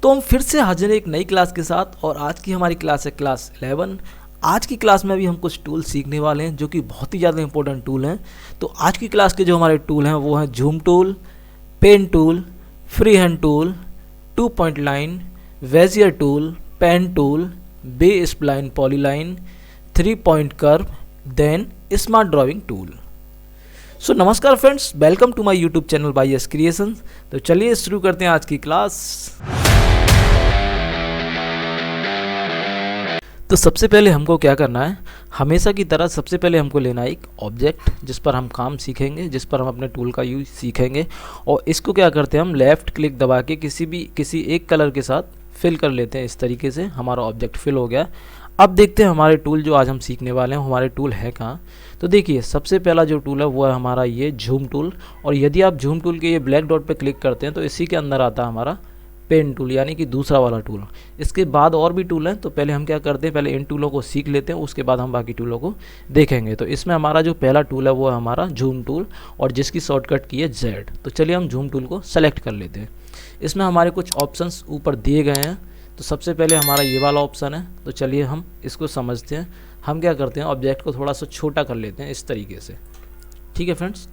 तो हम फिर से हाजिर हैं एक नई क्लास के साथ और आज की हमारी क्लास है क्लास 11। आज की क्लास में अभी हम कुछ टूल सीखने वाले हैं जो कि बहुत ही ज़्यादा इंपॉर्टेंट टूल हैं। तो आज की क्लास के जो हमारे टूल हैं वो हैं zoom tool, pen tool, free hand tool, 2 point line, bezier tool, pen tool, B spline polyline, 3 point curve, then smart drawing tool. So नमस्कार friends, welcome to my YouTube channel by S creations. तो चलिए शुरू करते हैं आज की class. तो सबसे पहले हमको क्या करना है, हमेशा की तरह सबसे पहले हमको लेना है एक ऑब्जेक्ट जिस पर हम काम सीखेंगे, जिस पर हम अपने टूल का यूज सीखेंगे। और इसको क्या करते हैं, हम लेफ़्ट क्लिक दबा के किसी एक कलर के साथ फिल कर लेते हैं। इस तरीके से हमारा ऑब्जेक्ट फिल हो गया। अब देखते हैं हमारे टूल जो आज हम सीखने वाले हैं हमारे टूल है कहाँ। तो देखिए सबसे पहला जो टूल है वो है हमारा ये जूम टूल। और यदि आप जूम टूल के ये ब्लैक डॉट पे क्लिक करते हैं तो इसी के अंदर आता है हमारा पेन टूल, यानी कि दूसरा वाला टूल। इसके बाद और भी टूल हैं, तो पहले हम क्या करते हैं, पहले इन टूलों को सीख लेते हैं, उसके बाद हम बाकी टूलों को देखेंगे। तो इसमें हमारा जो पहला टूल है वो है हमारा जूम टूल और जिसकी शॉर्टकट की है Z। तो चलिए हम जूम टूल को सेलेक्ट कर लेते हैं। इसमें हमारे कुछ ऑप्शंस ऊपर दिए गए हैं। तो सबसे पहले हमारा ये वाला ऑप्शन है, तो चलिए हम इसको समझते हैं। हम क्या करते हैं, ऑब्जेक्ट को थोड़ा सा छोटा कर लेते हैं इस तरीके से। ठीक है फ्रेंड्स,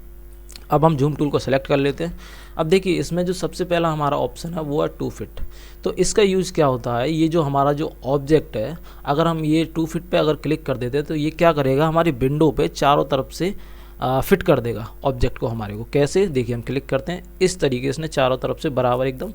अब हम जूम टूल को सेलेक्ट कर लेते हैं। अब देखिए इसमें जो सबसे पहला हमारा ऑप्शन है वो है 2 फिट। तो इसका यूज़ क्या होता है, ये जो हमारा जो ऑब्जेक्ट है, अगर हम ये 2 फिट पे अगर क्लिक कर देते हैं तो ये क्या करेगा, हमारी विंडो पे चारों तरफ से फिट कर देगा ऑब्जेक्ट को हमारे को। कैसे, देखिए हम क्लिक करते हैं, इस तरीके से इसने चारों तरफ से बराबर एकदम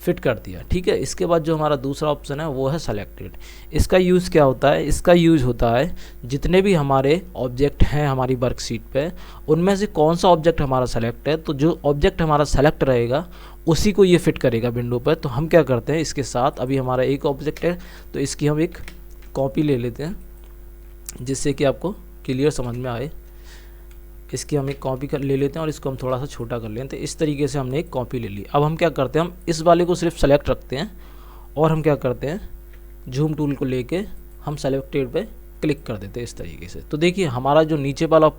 फिट कर दिया। ठीक है, इसके बाद जो हमारा दूसरा ऑप्शन है वो है सेलेक्टेड। इसका यूज़ क्या होता है, इसका यूज़ होता है जितने भी हमारे ऑब्जेक्ट हैं हमारी वर्कशीट पे, उनमें से कौन सा ऑब्जेक्ट हमारा सेलेक्ट है, तो जो ऑब्जेक्ट हमारा सेलेक्ट रहेगा उसी को ये फिट करेगा विंडो पर। तो हम क्या करते हैं, इसके साथ अभी हमारा एक ऑब्जेक्ट है तो इसकी हम एक कॉपी ले लेते हैं जिससे कि आपको क्लियर समझ में आए। इसकी हम एक कॉपी ले लेते हैं और इसको हम थोड़ा सा छोटा कर लेते हैं। इस तरीके से हमने एक कॉपी ले ली। अब हम क्या करते हैं, हम इस वाले को सिर्फ सेलेक्ट रखते हैं और हम क्या करते हैं, जूम टूल को लेके हम सेलेक्टेड पे क्लिक कर देते हैं इस तरीके से। तो देखिए हमारा जो नीचे वाला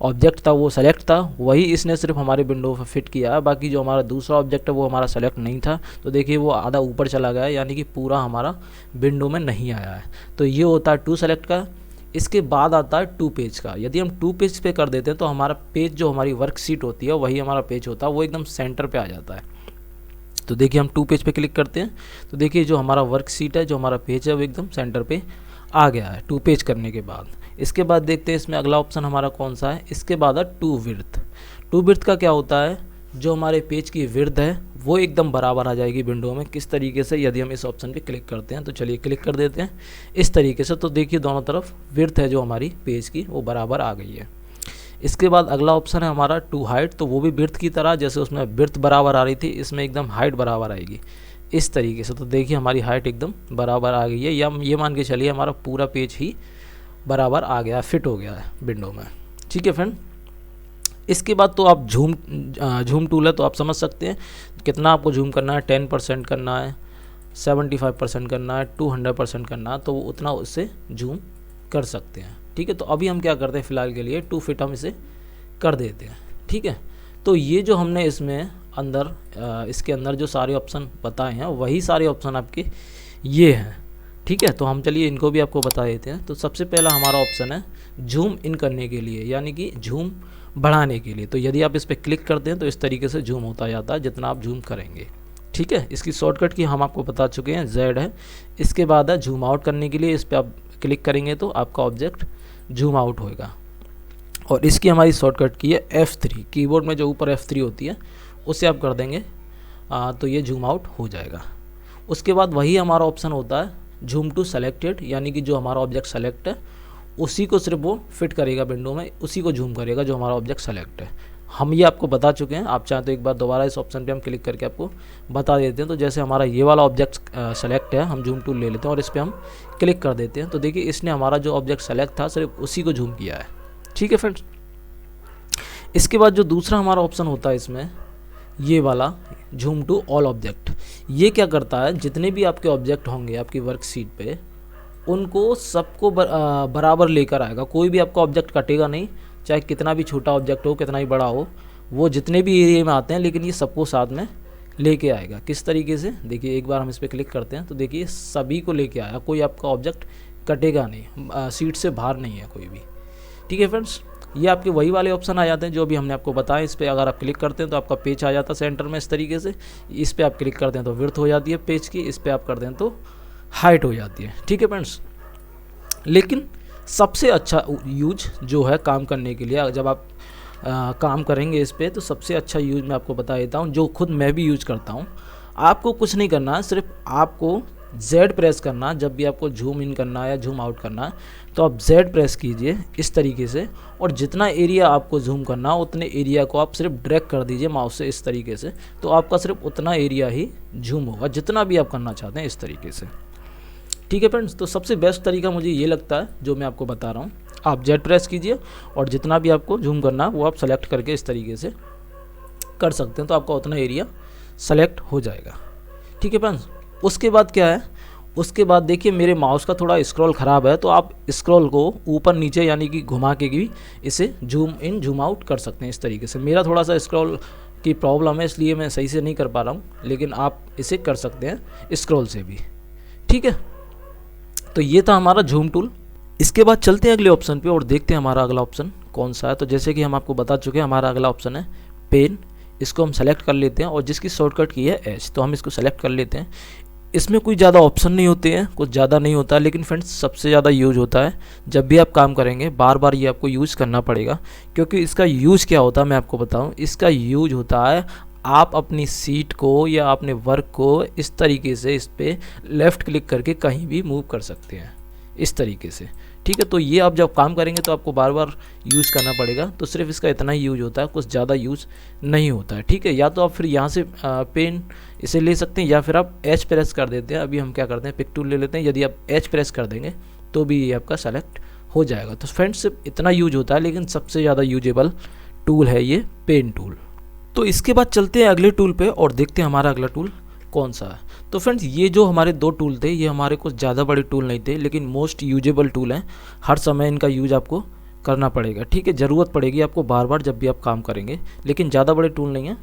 ऑब्जेक्ट था वो सेलेक्ट था, वही इसने सिर्फ हमारे विंडो पर फिट किया है। बाकी जो हमारा दूसरा ऑब्जेक्ट है वो हमारा सेलेक्ट नहीं था, तो देखिए वो आधा ऊपर चला गया, यानी कि पूरा हमारा विंडो में नहीं आया है। तो ये होता है 2 सेलेक्ट का। इसके बाद आता है 2 पेज का। यदि हम 2 पेज पे कर देते हैं तो हमारा पेज जो हमारी वर्कशीट होती है वही हमारा पेज होता है, वो एकदम सेंटर पे आ जाता है। तो देखिए हम 2 पेज पे क्लिक करते हैं तो देखिए जो हमारा वर्कशीट है, जो हमारा पेज है वो एकदम सेंटर पे आ गया है 2 पेज करने के बाद। इसके बाद देखते हैं इसमें अगला ऑप्शन हमारा कौन सा है। इसके बाद है 2 विड्थ। 2 विड्थ का क्या होता है, जो हमारे पेज की विड्थ है वो एकदम बराबर आ जाएगी विंडो में। किस तरीके से, यदि हम इस ऑप्शन पे क्लिक करते हैं तो चलिए क्लिक कर देते हैं इस तरीके से। तो देखिए दोनों तरफ विड्थ है जो हमारी पेज की वो बराबर आ गई है। इसके बाद अगला ऑप्शन है हमारा 2 हाइट। तो वो भी विड्थ की तरह, जैसे उसमें विड्थ बराबर आ रही थी, इसमें एकदम हाइट बराबर आएगी इस तरीके से। तो देखिए हमारी हाइट एकदम बराबर आ गई है, या ये मान के चलिए हमारा पूरा पेज ही बराबर आ गया, फिट हो गया है विंडो में। ठीक है फ्रेंड, इसके बाद तो आप जूम टूल है तो आप समझ सकते हैं कितना आपको जूम करना है। 10% करना है, 75% करना है, 200% करना है, तो वो उतना उससे जूम कर सकते हैं। ठीक है, तो अभी हम क्या करते हैं, फ़िलहाल के लिए 2 फिट हम इसे कर देते हैं। ठीक है, तो ये जो हमने इसमें अंदर इसके अंदर जो सारे ऑप्शन बताए हैं वही सारे ऑप्शन आपके ये हैं। ठीक है, तो हम चलिए इनको भी आपको बता देते हैं। तो सबसे पहला हमारा ऑप्शन है जूम इन करने के लिए, यानी कि जूम बढ़ाने के लिए। तो यदि आप इस पर क्लिक करते हैं तो इस तरीके से जूम होता जाता है जितना आप जूम करेंगे। ठीक है, इसकी शॉर्टकट की हम आपको बता चुके हैं, Z है। इसके बाद है जूम आउट करने के लिए, इस पर आप क्लिक करेंगे तो आपका ऑब्जेक्ट जूम आउट होएगा। और इसकी हमारी शॉर्टकट की है F3। कीबोर्ड में जो ऊपर F3 होती है उससे आप कर देंगे तो ये जूम आउट हो जाएगा। उसके बाद वही हमारा ऑप्शन होता है जूम टू सेलेक्टेड, यानी कि जो हमारा ऑब्जेक्ट सेलेक्ट है उसी को सिर्फ वो फिट करेगा विंडो में, उसी को जूम करेगा जो हमारा ऑब्जेक्ट सेलेक्ट है। हम ये आपको बता चुके हैं, आप चाहें तो एक बार दोबारा इस ऑप्शन पे हम क्लिक करके आपको बता देते हैं। तो जैसे हमारा ये वाला ऑब्जेक्ट सेलेक्ट है, हम जूम टूल ले लेते हैं और इस पर हम क्लिक कर देते हैं। तो देखिए इसने हमारा जो ऑब्जेक्ट सेलेक्ट था सिर्फ उसी को जूम किया है। ठीक है फ्रेंड्स, इसके बाद जो दूसरा हमारा ऑप्शन होता है इसमें, ये वाला जूम टू ऑल ऑब्जेक्ट, ये क्या करता है, जितने भी आपके ऑब्जेक्ट होंगे आपकी वर्कशीट पे उनको सबको बराबर लेकर आएगा। कोई भी आपका ऑब्जेक्ट कटेगा नहीं, चाहे कितना भी छोटा ऑब्जेक्ट हो, कितना भी बड़ा हो, वो जितने भी एरिया में आते हैं, लेकिन ये सबको साथ में लेके आएगा। किस तरीके से, देखिए एक बार हम इस पर क्लिक करते हैं तो देखिए सभी को लेके आया, कोई आपका ऑब्जेक्ट कटेगा नहीं, सीट से बाहर नहीं है कोई भी। ठीक है फ्रेंड्स, ये आपके वही वाले ऑप्शन आ जाते हैं जो भी हमने आपको बताया। इस पर अगर आप क्लिक करते हैं तो आपका पेज आ जाता है सेंटर में इस तरीके से। इस पर आप क्लिक करते हैं तो विड्थ हो जाती है पेज की, इस पर आप करते हैं तो हाइट हो जाती है। ठीक है फ्रेंड्स, लेकिन सबसे अच्छा यूज जो है काम करने के लिए, जब आप काम करेंगे इस पर, तो सबसे अच्छा यूज मैं आपको बता देता हूँ, जो खुद मैं भी यूज करता हूँ। आपको कुछ नहीं करना है, सिर्फ आपको Z प्रेस करना। जब भी आपको जूम इन करना है या जूम आउट करना है तो आप Z प्रेस कीजिए इस तरीके से, और जितना एरिया आपको जूम करना है उतने एरिया को आप सिर्फ ड्रैग कर दीजिए माउस से इस तरीके से, तो आपका सिर्फ उतना एरिया ही जूम होगा जितना भी आप करना चाहते हैं इस तरीके से। ठीक है फ्रेंड्स, तो सबसे बेस्ट तरीका मुझे ये लगता है जो मैं आपको बता रहा हूँ। आप Z प्रेस कीजिए और जितना भी आपको जूम करना है वो आप सेलेक्ट करके इस तरीके से कर सकते हैं, तो आपका उतना एरिया सेलेक्ट हो जाएगा। ठीक है फ्रेंड्स, उसके बाद क्या है, उसके बाद देखिए मेरे माउस का थोड़ा स्क्रॉल ख़राब है, तो आप स्क्रॉल को ऊपर नीचे यानी कि घुमा के भी इसे जूम इन जूम आउट कर सकते हैं इस तरीके से। मेरा थोड़ा सा स्क्रॉल की प्रॉब्लम है इसलिए मैं सही से नहीं कर पा रहा हूँ, लेकिन आप इसे कर सकते हैं स्क्रॉल से भी। ठीक है, तो ये था हमारा जूम टूल। इसके बाद चलते हैं अगले ऑप्शन पे और देखते हैं हमारा अगला ऑप्शन कौन सा है। तो जैसे कि हम आपको बता चुके हैं, हमारा अगला ऑप्शन है पेन। इसको हम सेलेक्ट कर लेते हैं और जिसकी शॉर्टकट की है H, तो हम इसको सेलेक्ट कर लेते हैं। इसमें कोई ज़्यादा ऑप्शन नहीं होते हैं, कुछ ज़्यादा नहीं होता, लेकिन फ्रेंड्स सबसे ज़्यादा यूज होता है जब भी आप काम करेंगे, बार बार ये आपको यूज़ करना पड़ेगा। क्योंकि इसका यूज़ क्या होता है मैं आपको बताऊं, इसका यूज होता है आप अपनी सीट को या अपने वर्क को इस तरीके से इस पर लेफ़्ट क्लिक करके कहीं भी मूव कर सकते हैं इस तरीके से। ठीक है, तो ये आप जब काम करेंगे तो आपको बार बार यूज़ करना पड़ेगा, तो सिर्फ इसका इतना ही यूज होता है, कुछ ज़्यादा यूज़ नहीं होता है। ठीक है, या तो आप फिर यहाँ से पेन इसे ले सकते हैं या फिर आप H प्रेस कर देते हैं। अभी हम क्या करते हैं, पिक टूल ले लेते हैं। यदि आप H प्रेस कर देंगे तो भी ये आपका सेलेक्ट हो जाएगा। तो फ्रेंड्स सिर्फ इतना यूज होता है, लेकिन सबसे ज़्यादा यूजेबल टूल है ये पेन टूल। तो इसके बाद चलते हैं अगले टूल पे और देखते हैं हमारा अगला टूल कौन सा है। तो फ्रेंड्स ये जो हमारे दो टूल थे, ये हमारे कुछ ज़्यादा बड़े टूल नहीं थे, लेकिन मोस्ट यूजेबल टूल हैं। हर समय इनका यूज आपको करना पड़ेगा। ठीक है, ज़रूरत पड़ेगी आपको बार बार जब भी आप काम करेंगे, लेकिन ज़्यादा बड़े टूल नहीं है,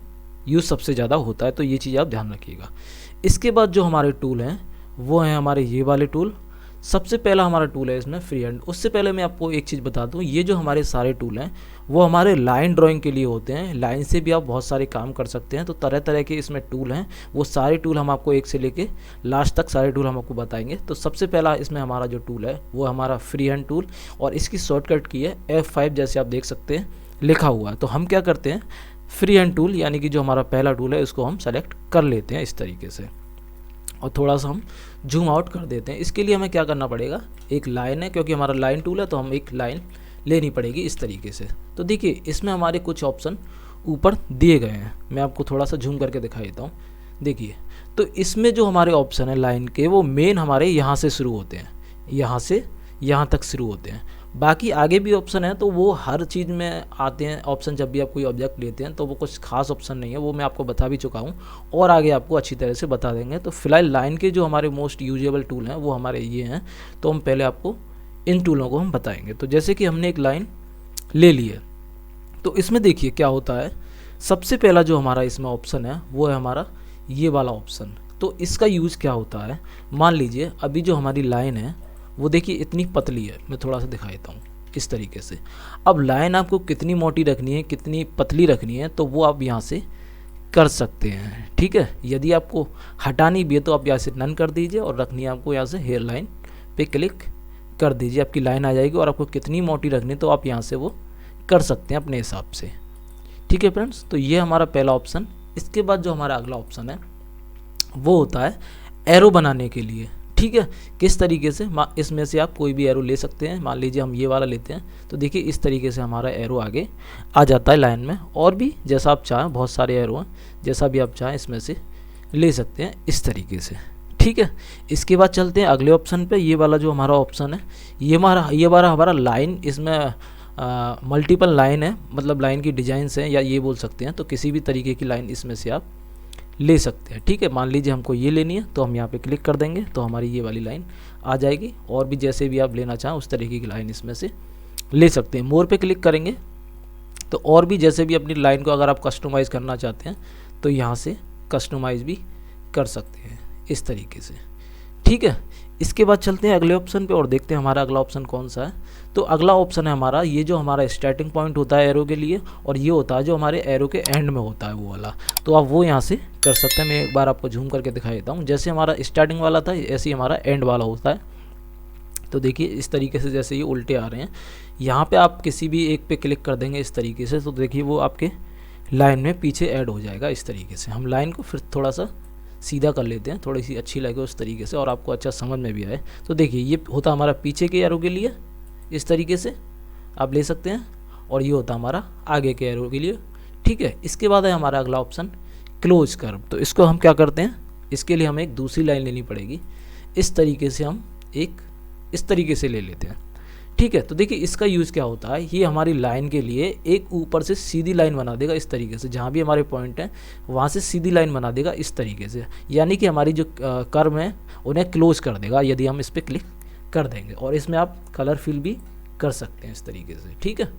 यूज़ सबसे ज़्यादा होता है, तो ये चीज़ आप ध्यान रखिएगा। इसके बाद जो हमारे टूल हैं वो हैं हमारे ये वाले टूल। सबसे पहला हमारा टूल है इसमें फ्री हैंड। उससे पहले मैं आपको एक चीज़ बता दूं, ये जो हमारे सारे टूल हैं वो हमारे लाइन ड्राइंग के लिए होते हैं। लाइन से भी आप बहुत सारे काम कर सकते हैं, तो तरह तरह के इसमें टूल हैं। वो सारे टूल हम आपको एक से लेके लास्ट तक सारे टूल हम आपको बताएंगे। तो सबसे पहला इसमें हमारा जो टूल है वो हमारा फ्री हैंड टूल, और इसकी शॉर्टकट की है F5, जैसे आप देख सकते हैं लिखा हुआ है। तो हम क्या करते हैं, फ्री हैंड टूल यानी कि जो हमारा पहला टूल है इसको हम सेलेक्ट कर लेते हैं इस तरीके से, और थोड़ा सा हम जूम आउट कर देते हैं। इसके लिए हमें क्या करना पड़ेगा, एक लाइन है, क्योंकि हमारा लाइन टूल है तो हम एक लाइन लेनी पड़ेगी इस तरीके से। तो देखिए इसमें हमारे कुछ ऑप्शन ऊपर दिए गए हैं, मैं आपको थोड़ा सा जूम करके दिखा देता हूँ। देखिए, तो इसमें जो हमारे ऑप्शन है लाइन के, वो मेन हमारे यहाँ से शुरू होते हैं, यहाँ से यहाँ तक शुरू होते हैं। बाकी आगे भी ऑप्शन है तो वो हर चीज़ में आते हैं ऑप्शन। जब भी आप कोई ऑब्जेक्ट लेते हैं तो वो कुछ खास ऑप्शन नहीं है, वो मैं आपको बता भी चुका हूँ और आगे आपको अच्छी तरह से बता देंगे। तो फिलहाल लाइन के जो हमारे मोस्ट यूजेबल टूल हैं वो हमारे ये हैं, तो हम पहले आपको इन टूलों को हम बताएंगे। तो जैसे कि हमने एक लाइन ले ली है, तो इसमें देखिए क्या होता है, सबसे पहला जो हमारा इसमें ऑप्शन है वो है हमारा ये वाला ऑप्शन। तो इसका यूज़ क्या होता है, मान लीजिए अभी जो हमारी लाइन है वो देखिए इतनी पतली है, मैं थोड़ा सा दिखा देता हूँ इस तरीके से। अब लाइन आपको कितनी मोटी रखनी है, कितनी पतली रखनी है, तो वो आप यहाँ से कर सकते हैं। ठीक है, यदि आपको हटानी भी है तो आप यहाँ से नन कर दीजिए, और रखनी है आपको यहाँ से हेयर लाइन पे क्लिक कर दीजिए, आपकी लाइन आ जाएगी। और आपको कितनी मोटी रखनी तो आप यहाँ से वो कर सकते हैं अपने हिसाब से। ठीक है फ्रेंड्स, तो ये हमारा पहला ऑप्शन। इसके बाद जो हमारा अगला ऑप्शन है वो होता है एरो बनाने के लिए। ठीक है, किस तरीके से, इसमें से आप कोई भी एरो ले सकते हैं। मान लीजिए हम ये वाला लेते हैं, तो देखिए इस तरीके से हमारा एरो आगे आ जाता है लाइन में। और भी जैसा आप चाहें, बहुत सारे एरो हैं, जैसा भी आप चाहें इसमें से ले सकते हैं इस तरीके से। ठीक है, इसके बाद चलते हैं अगले ऑप्शन पे। ये वाला जो हमारा ऑप्शन है ये हमारा लाइन, इसमें मल्टीपल लाइन है, मतलब लाइन की डिजाइंस हैं, या ये बोल सकते हैं। तो किसी भी तरीके की लाइन इसमें से आप ले सकते हैं। ठीक है, मान लीजिए हमको ये लेनी है तो हम यहाँ पे क्लिक कर देंगे तो हमारी ये वाली लाइन आ जाएगी। और भी जैसे भी आप लेना चाहें उस तरीके की लाइन इसमें से ले सकते हैं। मोर पे क्लिक करेंगे तो और भी जैसे भी अपनी लाइन को अगर आप कस्टमाइज़ करना चाहते हैं तो यहाँ से कस्टमाइज़ भी कर सकते हैं इस तरीके से। ठीक है, इसके बाद चलते हैं अगले ऑप्शन पे और देखते हैं हमारा अगला ऑप्शन कौन सा है। तो अगला ऑप्शन है हमारा ये जो हमारा स्टार्टिंग पॉइंट होता है एरो के लिए, और ये होता है जो हमारे एरो के एंड में होता है वो वाला। तो आप वो यहाँ से कर सकते हैं। मैं एक बार आपको झूम करके दिखा देता हूँ। जैसे हमारा स्टार्टिंग वाला था ऐसे ही हमारा एंड वाला होता है। तो देखिए इस तरीके से जैसे ये उल्टे आ रहे हैं, यहाँ पे आप किसी भी एक पे क्लिक कर देंगे इस तरीके से, तो देखिए वो आपके लाइन में पीछे ऐड हो जाएगा इस तरीके से। हम लाइन को फिर थोड़ा सा सीधा कर लेते हैं, थोड़ी सी अच्छी लगे उस तरीके से और आपको अच्छा समझ में भी आए। तो देखिए ये होता हमारा पीछे के एरो के लिए, इस तरीके से आप ले सकते हैं, और ये होता हमारा आगे के एरो के लिए। ठीक है, इसके बाद है हमारा अगला ऑप्शन क्लोज कर्व। तो इसको हम क्या करते हैं, इसके लिए हमें एक दूसरी लाइन लेनी पड़ेगी। इस तरीके से हम एक इस तरीके से ले लेते हैं। ठीक है, तो देखिए इसका यूज़ क्या होता है, ये हमारी लाइन के लिए एक ऊपर से सीधी लाइन बना देगा इस तरीके से। जहाँ भी हमारे पॉइंट हैं वहाँ से सीधी लाइन बना देगा इस तरीके से, यानी कि हमारी जो कर्व है उन्हें क्लोज कर देगा यदि हम इस पर क्लिक कर देंगे। और इसमें आप कलर फिल भी कर सकते हैं इस तरीके से। ठीक है,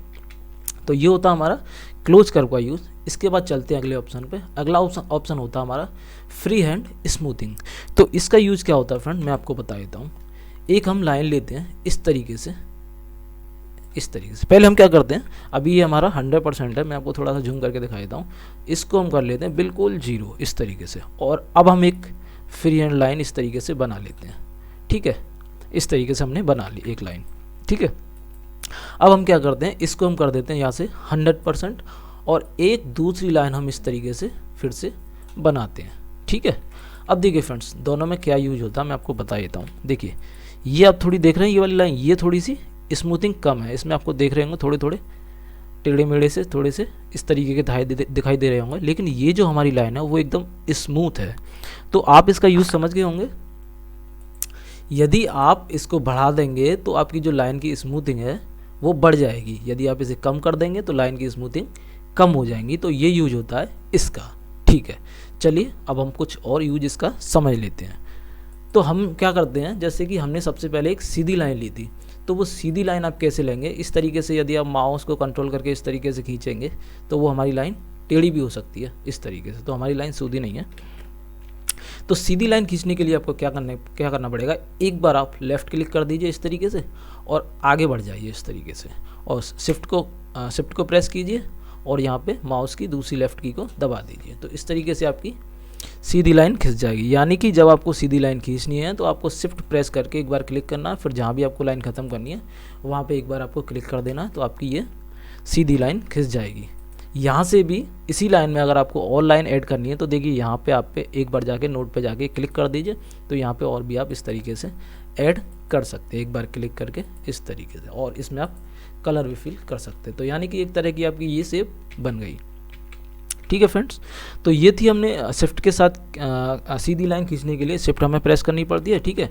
तो ये होता है हमारा क्लोज कर्व का यूज़। इसके बाद चलते हैं अगले ऑप्शन पे। अगला ऑप्शन होता है हमारा फ्री हैंड स्मूथिंग। तो इसका यूज़ क्या होता है फ्रेंड, मैं आपको बता देता हूँ। एक हम लाइन लेते हैं इस तरीके से, इस तरीके से। पहले हम क्या करते हैं, अभी ये हमारा 100% है, मैं आपको थोड़ा सा जूम करके दिखा देता हूँ। इसको हम कर लेते हैं बिल्कुल 0 इस तरीके से, और अब हम एक फ्री हैंड लाइन इस तरीके से बना लेते हैं। ठीक है, इस तरीके से हमने बना ली एक लाइन। ठीक है, अब हम क्या करते हैं, इसको हम कर देते हैं यहाँ से 100%, और एक दूसरी लाइन हम इस तरीके से फिर से बनाते हैं। ठीक है, अब देखिए फ्रेंड्स दोनों में क्या यूज होता है मैं आपको बता देता हूँ। देखिए ये आप थोड़ी देख रहे हैं, ये वाली लाइन ये थोड़ी सी स्मूथिंग कम है, इसमें आपको देख रहे होंगे थोड़े थोड़े टेढ़े मेढ़े से थोड़े से इस तरीके के दिखाई दे रहे होंगे, लेकिन ये जो हमारी लाइन है वो एकदम स्मूथ है। तो आप इसका यूज़ समझ गए होंगे। यदि आप इसको बढ़ा देंगे तो आपकी जो लाइन की स्मूथिंग है वो बढ़ जाएगी, यदि आप इसे कम कर देंगे तो लाइन की स्मूथिंग कम हो जाएंगी। तो ये यूज होता है इसका। ठीक है, चलिए अब हम कुछ और यूज इसका समझ लेते हैं। तो हम क्या करते हैं, जैसे कि हमने सबसे पहले एक सीधी लाइन ली थी, तो वो सीधी लाइन आप कैसे लेंगे, इस तरीके से यदि आप माउस को कंट्रोल करके इस तरीके से खींचेंगे तो वो हमारी लाइन टेढ़ी भी हो सकती है इस तरीके से, तो हमारी लाइन सीधी नहीं है। तो सीधी लाइन खींचने के लिए आपको क्या करना पड़ेगा, एक बार आप लेफ़्ट क्लिक कर दीजिए इस तरीके से और आगे बढ़ जाइए इस तरीके से, और शिफ्ट को प्रेस कीजिए और यहाँ पे माउस की दूसरी लेफ़्ट की को दबा दीजिए। तो इस तरीके से आपकी सीधी लाइन खिंच जाएगी। यानी कि जब आपको सीधी लाइन खींचनी है तो आपको शिफ्ट प्रेस करके एक बार क्लिक करना है, फिर जहाँ भी आपको लाइन ख़त्म करनी है वहाँ पे एक बार आपको क्लिक कर देना, तो आपकी ये सीधी लाइन खिंच जाएगी। यहाँ से भी इसी लाइन में अगर आपको और लाइन ऐड करनी है तो देखिए यहाँ पे आप पे एक बार जाके नोट पे जाके क्लिक कर दीजिए, तो यहाँ पे और भी आप इस तरीके से ऐड कर सकते हैं एक बार क्लिक करके इस तरीके से, और इसमें आप कलर भी फिल कर सकते हैं। तो यानी कि एक तरह की आपकी ये शेप बन गई। ठीक है फ्रेंड्स, तो ये थी हमने शिफ्ट के साथ सीधी लाइन खींचने के लिए शिफ्ट हमें प्रेस करनी पड़ती है। ठीक है,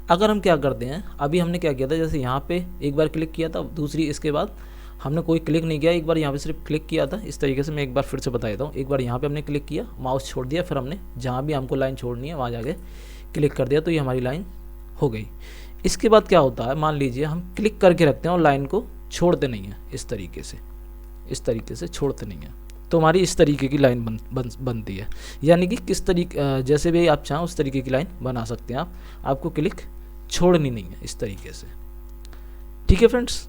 अगर हम क्या करते हैं, अभी हमने क्या किया था, जैसे यहाँ पे एक बार क्लिक किया था, दूसरी इसके बाद हमने कोई क्लिक नहीं किया, एक बार यहाँ पे सिर्फ क्लिक किया था इस तरीके से। मैं एक बार फिर से बता देता हूँ, एक बार यहाँ पे हमने क्लिक किया, माउस छोड़ दिया, फिर हमने जहाँ भी हमको लाइन छोड़नी है वहाँ जाके क्लिक कर दिया, तो ये हमारी लाइन हो गई। इसके बाद क्या होता है, मान लीजिए हम क्लिक करके रखते हैं और लाइन को छोड़ते नहीं हैं इस तरीके से छोड़ते नहीं हैं, तो हमारी इस तरीके की लाइन बनती है। यानी कि किस तरीके जैसे भी आप चाहें उस तरीके की लाइन बना सकते हैं आपको क्लिक छोड़नी नहीं है इस तरीके से। ठीक है फ्रेंड्स,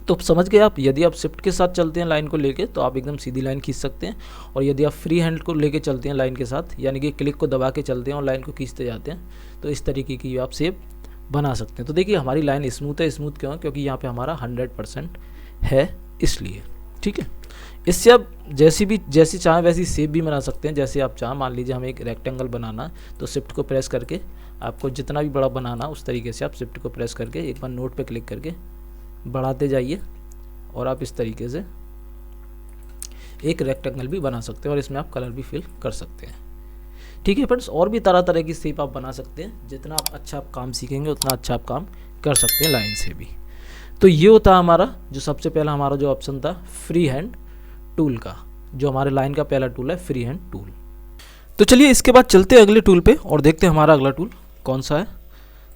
तो समझ गए आप, यदि आप शिफ्ट के साथ चलते हैं लाइन को लेके तो आप एकदम सीधी लाइन खींच सकते हैं, और यदि आप फ्री हैंड को लेके चलते हैं लाइन के साथ, यानी कि क्लिक को दबा के चलते हैं और लाइन को खींचते जाते हैं, तो इस तरीके की आप शेप बना सकते हैं। तो देखिए हमारी लाइन स्मूथ है। स्मूथ क्यों है, क्योंकि यहाँ पे हमारा 100% है इसलिए। ठीक है, इससे आप जैसी चाहें वैसी शेप भी बना सकते हैं, जैसे आप चाहें। मान लीजिए हमें एक रेक्टेंगल बनाना है तो शिफ्ट को प्रेस करके आपको जितना भी बड़ा बनाना उस तरीके से आप शिफ्ट को प्रेस करके एक बार नोट पे क्लिक करके बढ़ाते जाइए, और आप इस तरीके से एक रेक्टेंगल भी बना सकते हैं, और इसमें आप कलर भी फिल कर सकते हैं। ठीक है फ्रेंड्स, और भी तरह तरह की शेप आप बना सकते हैं। जितना आप अच्छा काम सीखेंगे उतना अच्छा आप काम कर सकते हैं लाइन से भी। तो ये होता है हमारा जो सबसे पहला हमारा जो ऑप्शन था फ्री हैंड टूल का, जो हमारे लाइन का पहला टूल है फ्री हैंड टूल। तो चलिए इसके बाद चलते हैं अगले टूल पे और देखते हैं हमारा अगला टूल कौन सा है।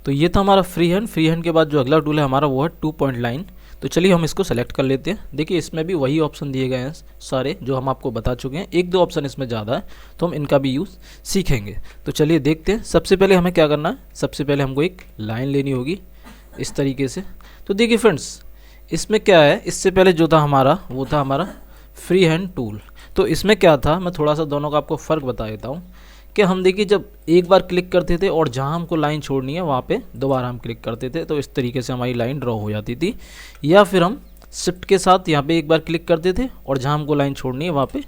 तो ये था हमारा फ्री हैंड के बाद जो अगला टूल है हमारा वो है 2 पॉइंट लाइन। तो चलिए हम इसको सेलेक्ट कर लेते हैं। देखिए इसमें भी वही ऑप्शन दिए गए हैं सारे जो हम आपको बता चुके हैं, एक दो ऑप्शन इसमें ज़्यादा है तो हम इनका भी यूज़ सीखेंगे। तो चलिए देखते हैं। सबसे पहले हमें क्या करना है, सबसे पहले हमको एक लाइन लेनी होगी इस तरीके से। तो देखिए फ्रेंड्स, इसमें क्या है, इससे पहले जो था हमारा वो था हमारा फ्री हैंड टूल। तो इसमें क्या था, मैं थोड़ा सा दोनों का आपको फ़र्क बता देता हूँ कि हम देखिए जब एक बार क्लिक करते थे और जहाँ हमको लाइन छोड़नी है वहाँ पे दोबारा हम क्लिक करते थे, तो इस तरीके से हमारी लाइन ड्रॉ हो जाती थी। या फिर हम शिफ्ट के साथ यहाँ पे एक बार क्लिक करते थे और जहाँ हमको लाइन छोड़नी है वहाँ पे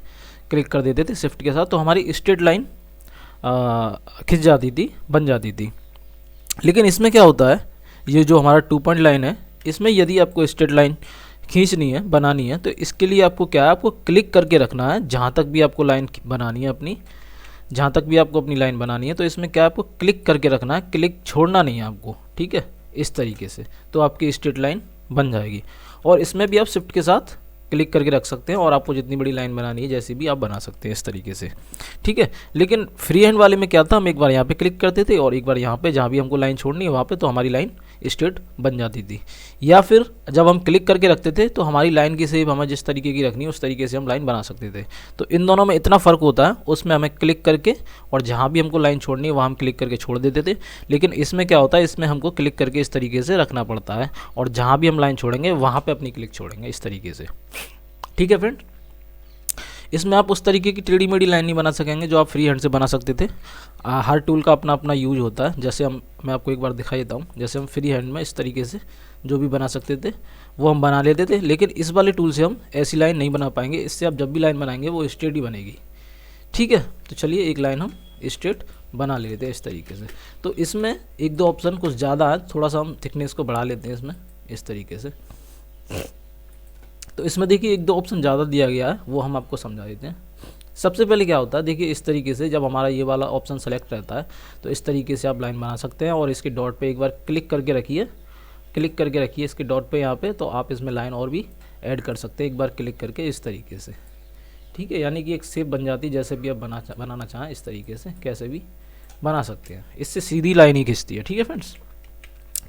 क्लिक कर देते थे शिफ्ट के साथ, तो हमारी स्ट्रेट लाइन खिंच जाती थी, बन जाती थी। लेकिन इसमें क्या होता है, ये जो हमारा 2 पॉइंट लाइन है, इसमें यदि आपको स्ट्रेट लाइन खींचनी है, बनानी है, तो इसके लिए आपको क्या है, आपको क्लिक करके रखना है जहाँ तक भी आपको लाइन बनानी है अपनी, जहाँ तक भी आपको अपनी लाइन बनानी है। तो इसमें क्या आपको क्लिक करके रखना है, क्लिक छोड़ना नहीं है आपको, ठीक है, इस तरीके से, तो आपकी स्ट्रेट लाइन बन जाएगी। और इसमें भी आप शिफ्ट के साथ क्लिक करके रख सकते हैं और आपको जितनी बड़ी लाइन बनानी है जैसी भी आप बना सकते हैं इस तरीके से, ठीक है। लेकिन फ्री हैंड वाले में क्या था, हम एक बार यहाँ पे क्लिक करते थे और एक बार यहाँ पे जहाँ भी हमको लाइन छोड़नी है वहाँ पे, तो हमारी लाइन स्ट्रेट बन जाती थी। या फिर जब हम क्लिक करके रखते थे तो हमारी लाइन की शेप हमें जिस तरीके की रखनी है उस तरीके से हम लाइन बना सकते थे। तो इन दोनों में इतना फ़र्क होता है, उसमें हमें क्लिक करके और जहाँ भी हमको लाइन छोड़नी है वहाँ हम क्लिक करके छोड़ देते थे। लेकिन इसमें क्या होता है, इसमें हमको क्लिक करके इस तरीके से रखना पड़ता है और जहाँ भी हम लाइन छोड़ेंगे वहाँ पर अपनी क्लिक छोड़ेंगे इस तरीके से, ठीक है फ्रेंड। इसमें आप उस तरीके की टेढ़ी मेढ़ी लाइन नहीं बना सकेंगे जो आप फ्री हैंड से बना सकते थे। हर टूल का अपना अपना यूज होता है। जैसे मैं आपको एक बार दिखा देता हूँ, जैसे हम फ्री हैंड में इस तरीके से जो भी बना सकते थे वो हम बना लेते थे, लेकिन इस वाले टूल से हम ऐसी लाइन नहीं बना पाएंगे। इससे आप जब भी लाइन बनाएंगे वो स्ट्रेट ही बनेगी, ठीक है। तो चलिए एक लाइन हम स्ट्रेट बना लेते हैं इस तरीके से। तो इसमें एक दो ऑप्शन कुछ ज़्यादा है, थोड़ा सा हम थिकनेस को बढ़ा लेते हैं इसमें इस तरीके से। तो इसमें देखिए एक दो ऑप्शन ज़्यादा दिया गया है, वो हम आपको समझा देते हैं। सबसे पहले क्या होता है, देखिए इस तरीके से जब हमारा ये वाला ऑप्शन सेलेक्ट रहता है तो इस तरीके से आप लाइन बना सकते हैं और इसके डॉट पे एक बार क्लिक करके रखिए, क्लिक करके रखिए इसके डॉट पे यहाँ पे, तो आप इसमें लाइन और भी ऐड कर सकते हैं एक बार क्लिक करके इस तरीके से, ठीक है। यानी कि एक शेप बन जाती है, जैसे भी आप बनाना चाहें इस तरीके से कैसे भी बना सकते हैं। इससे सीधी लाइन ही खिंचती है, ठीक है फ्रेंड्स।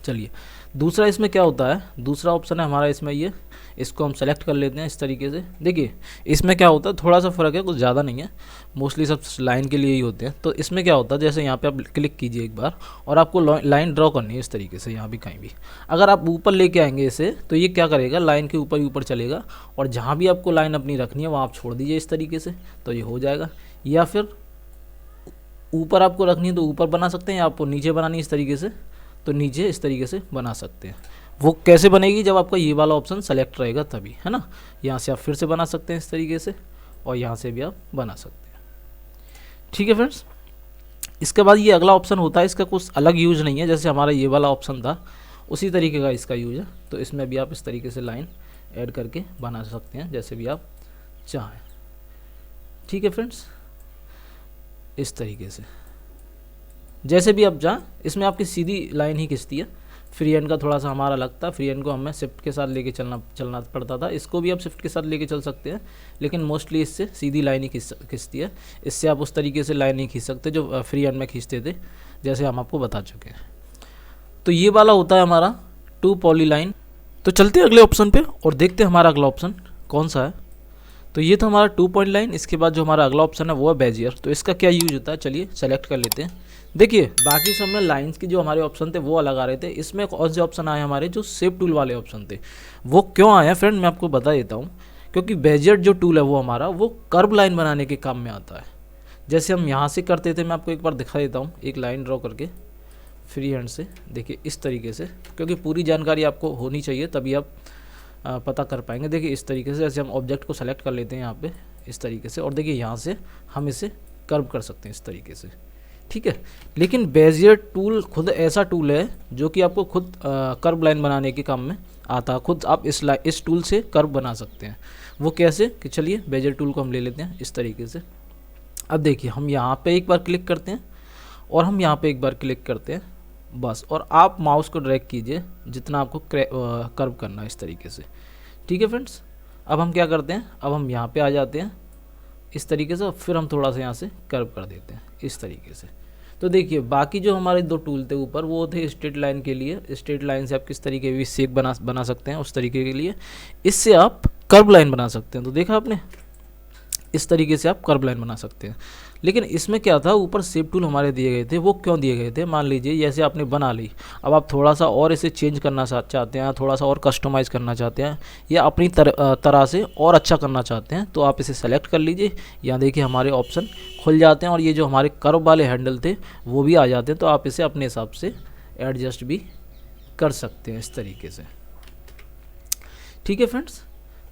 चलिए दूसरा इसमें क्या होता है, दूसरा ऑप्शन है हमारा इसमें ये, इसको हम सेलेक्ट कर लेते हैं इस तरीके से। देखिए इसमें क्या होता है, थोड़ा सा फ़र्क है, कुछ ज़्यादा नहीं है, मोस्टली सब लाइन के लिए ही होते हैं। तो इसमें क्या होता है, जैसे यहाँ पे आप क्लिक कीजिए एक बार और आपको लाइन ड्रॉ करनी है इस तरीके से, यहाँ भी कहीं भी। अगर आप ऊपर लेके आएंगे इसे तो ये क्या करेगा, लाइन के ऊपर ही ऊपर चलेगा और जहाँ भी आपको लाइन अपनी रखनी है वहाँ आप छोड़ दीजिए इस तरीके से, तो ये हो जाएगा। या फिर ऊपर आपको रखनी है तो ऊपर बना सकते हैं, या आपको नीचे बनानी है इस तरीके से तो नीचे इस तरीके से बना सकते हैं। वो कैसे बनेगी, जब आपका ये वाला ऑप्शन सेलेक्ट रहेगा तभी, है ना। यहाँ से आप फिर से बना सकते हैं इस तरीके से और यहाँ से भी आप बना सकते हैं, ठीक है फ्रेंड्स। इसके बाद ये अगला ऑप्शन होता है, इसका कुछ अलग यूज नहीं है, जैसे हमारा ये वाला ऑप्शन था उसी तरीके का इसका यूज है। तो इसमें भी आप इस तरीके से लाइन ऐड करके बना सकते हैं जैसे भी आप चाहें, ठीक है फ्रेंड्स। इस तरीके से जैसे भी आप चाहें, इसमें आपकी सीधी लाइन ही खिंचती है। फ्री हैंड का थोड़ा सा हमारा लगता है, फ्री हैंड को हमें शिफ्ट के साथ लेके चलना पड़ता था, इसको भी आप शिफ्ट के साथ लेके चल सकते हैं, लेकिन मोस्टली इससे सीधी लाइन ही खिंचती है। इससे आप उस तरीके से लाइन नहीं खींच सकते जो फ्री हैंड में खींचते थे, जैसे हम आपको बता चुके हैं। तो ये वाला होता है हमारा 2 पॉली लाइन। तो चलते हैं अगले ऑप्शन पे और देखते हैं हमारा अगला ऑप्शन कौन सा है। तो ये था हमारा 2 पॉइंट लाइन। इसके बाद जो हमारा अगला ऑप्शन है वो है बेजियर। तो इसका क्या यूज होता है, चलिए सेलेक्ट कर लेते हैं। देखिए बाकी सब में लाइंस की जो हमारे ऑप्शन थे वो अलग आ रहे थे, इसमें और से ऑप्शन आए हमारे जो शेप टूल वाले ऑप्शन थे। वो क्यों आए हैं फ्रेंड, मैं आपको बता देता हूँ। क्योंकि बेजियर जो टूल है वो हमारा वो कर्व लाइन बनाने के काम में आता है। जैसे हम यहाँ से करते थे, मैं आपको एक बार दिखा देता हूँ एक लाइन ड्रॉ करके फ्री हैंड से। देखिए इस तरीके से, क्योंकि पूरी जानकारी आपको होनी चाहिए तभी आप पता कर पाएंगे। देखिए इस तरीके से, जैसे हम ऑब्जेक्ट को सेलेक्ट कर लेते हैं यहाँ पे इस तरीके से, और देखिए यहाँ से हम इसे कर्व कर सकते हैं इस तरीके से, ठीक है। लेकिन बेजियर टूल खुद ऐसा टूल है जो कि आपको खुद कर्व लाइन बनाने के काम में आता है। खुद आप इस टूल से कर्व बना सकते हैं। वो कैसे, कि चलिए बेजियर टूल को हम ले लेते हैं इस तरीके से। अब देखिए हम यहाँ पे एक बार क्लिक करते हैं और हम यहाँ पे एक बार क्लिक करते हैं बस, और आप माउस को ड्रैग कीजिए जितना आपको कर्व करना है इस तरीके से, ठीक है फ्रेंड्स। अब हम क्या करते हैं, अब हम यहाँ पे आ जाते हैं इस तरीके से, फिर हम थोड़ा सा यहाँ से कर्व कर देते हैं इस तरीके से। तो देखिए बाकी जो हमारे दो टूल थे ऊपर वो थे स्ट्रेट लाइन के लिए, स्ट्रेट लाइन से आप किस तरीके की शेप बना सकते हैं उस तरीके के लिए। इससे आप कर्व लाइन बना सकते हैं, तो देखा आपने इस तरीके से आप कर्व लाइन बना सकते हैं। लेकिन इसमें क्या था, ऊपर शेप टूल हमारे दिए गए थे, वो क्यों दिए गए थे, मान लीजिए जैसे आपने बना ली, अब आप थोड़ा सा और इसे चेंज करना चाहते हैं, थोड़ा सा और कस्टमाइज़ करना चाहते हैं या अपनी तरह से और अच्छा करना चाहते हैं, तो आप इसे सेलेक्ट कर लीजिए। यहाँ देखिए हमारे ऑप्शन खुल जाते हैं और ये जो हमारे कर्व वाले हैंडल थे वो भी आ जाते हैं, तो आप इसे अपने हिसाब से एडजस्ट भी कर सकते हैं इस तरीके से। ठीक है फ्रेंड्स,